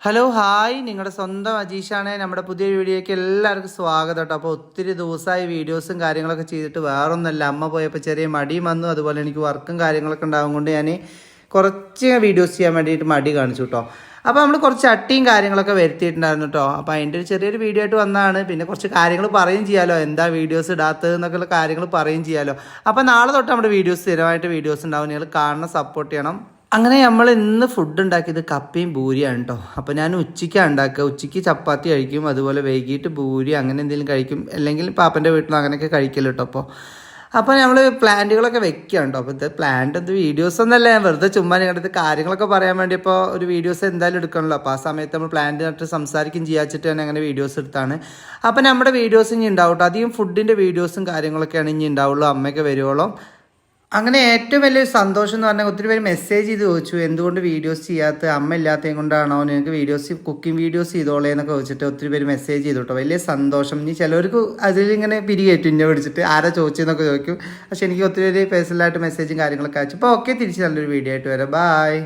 Hello hi, നിങ്ങളുടെ സ്വന്തം അജീഷാണ്. നമ്മുടെ പുതിയ വീഡിയോയ്ക്ക് എല്ലാവർക്കും സ്വാഗതം കേട്ടോ. അപ്പോൾ ഒത്തിരി ദിവസമായി വീഡിയോസും കാര്യങ്ങളൊക്കെ ചെയ്തിട്ട് വേറൊന്നുമല്ല, അമ്മ പോയപ്പോൾ ചെറിയ മടിയും വന്നു. അതുപോലെ എനിക്ക് വർക്കും കാര്യങ്ങളൊക്കെ ഉണ്ടാകും കൊണ്ട് ഞാൻ കുറച്ച് വീഡിയോസ് ചെയ്യാൻ വേണ്ടിയിട്ട് മടി കാണിച്ചു കേട്ടോ. അപ്പോൾ നമ്മൾ കുറച്ച് ചട്ടിയും കാര്യങ്ങളൊക്കെ വരുത്തിയിട്ടുണ്ടായിരുന്നു കേട്ടോ. അപ്പോൾ അതിൻ്റെ ഒരു ചെറിയൊരു വീഡിയോ ആയിട്ട് വന്നതാണ്. പിന്നെ കുറച്ച് കാര്യങ്ങൾ പറയുകയും ചെയ്യാമല്ലോ, എന്താ വീഡിയോസ് ഇടാത്തത് എന്നൊക്കെയുള്ള കാര്യങ്ങൾ പറയുകയും ചെയ്യാമല്ലോ. അപ്പോൾ നാളെ തൊട്ട് നമ്മുടെ വീഡിയോസ് സ്ഥിരമായിട്ട് വീഡിയോസ് ഉണ്ടാവും. നിങ്ങൾ കാണണം, സപ്പോർട്ട് ചെയ്യണം. അങ്ങനെ നമ്മൾ ഇന്ന് ഫുഡ് ഉണ്ടാക്കിയത് കപ്പയും പൂരിയാണ് കേട്ടോ. അപ്പോൾ ഞാൻ ഉച്ചയ്ക്കാണ് ഉണ്ടാക്കുക. ഉച്ചയ്ക്ക് ചപ്പാത്തി കഴിക്കും, അതുപോലെ വൈകിട്ട് പൂരി അങ്ങനെ എന്തെങ്കിലും കഴിക്കും, അല്ലെങ്കിൽ പാപ്പൻ്റെ വീട്ടിൽ അങ്ങനെയൊക്കെ കഴിക്കല്ലോ കേട്ടോ. അപ്പോൾ നമ്മൾ പ്ലാന്റുകളൊക്കെ വെക്കുകയാണ് കേട്ടോ. അപ്പോൾ ഇത് പ്ലാന്റ് വീഡിയോസ് ഒന്നല്ല, ഞാൻ വെറുതെ ചുമ്മാ നിങ്ങളുടെ കാര്യങ്ങളൊക്കെ പറയാൻ വേണ്ടി ഇപ്പോൾ ഒരു വീഡിയോസ് എന്തായാലും എടുക്കണമല്ലോ. അപ്പോൾ ആ സമയത്ത് നമ്മൾ പ്ലാന്റ് നട്ട് സംസാരിക്കും ചെയ്യാച്ചിട്ട് തന്നെ അങ്ങനെ വീഡിയോസ് എടുത്താണ്. അപ്പോൾ നമ്മുടെ വീഡിയോസ് ഇനി ഉണ്ടാവും കേട്ടോ. അധികം ഫുഡിൻ്റെ വീഡിയോസും കാര്യങ്ങളൊക്കെയാണ് ഇനി ഉണ്ടാവുള്ളൂ, അമ്മയൊക്കെ വരുവോളം. അങ്ങനെ ഏറ്റവും വലിയൊരു സന്തോഷം എന്ന് പറഞ്ഞാൽ ഒത്തിരി പേര് മെസ്സേജ് ചെയ്ത് ചോദിച്ചു, എന്തുകൊണ്ട് വീഡിയോസ് ചെയ്യാത്ത, അമ്മ ഇല്ലാത്തതും കൊണ്ടാണോ, നിങ്ങൾക്ക് വീഡിയോസ് കുക്കിംഗ് വീഡിയോസ് ചെയ്തോളേ എന്നൊക്കെ ചോദിച്ചിട്ട് ഒത്തിരി പേര് മെസ്സേജ് ചെയ്തു കേട്ടോ. വലിയ സന്തോഷം. ഇനി ചിലവർക്ക് അതിലിങ്ങനെ പിരികേറ്റു, ഇന്നെ പിടിച്ചിട്ട് ആരാ ചോദിച്ചതെന്നൊക്കെ ചോദിക്കും. പക്ഷേ എനിക്ക് ഒത്തിരി പേര് പേഴ്സണലായിട്ട് മെസ്സേജും കാര്യങ്ങളൊക്കെ അയച്ചു. അപ്പോൾ ഓക്കെ, തിരിച്ച് നല്ലൊരു വീഡിയോ ആയിട്ട് വരാം. ബായ്.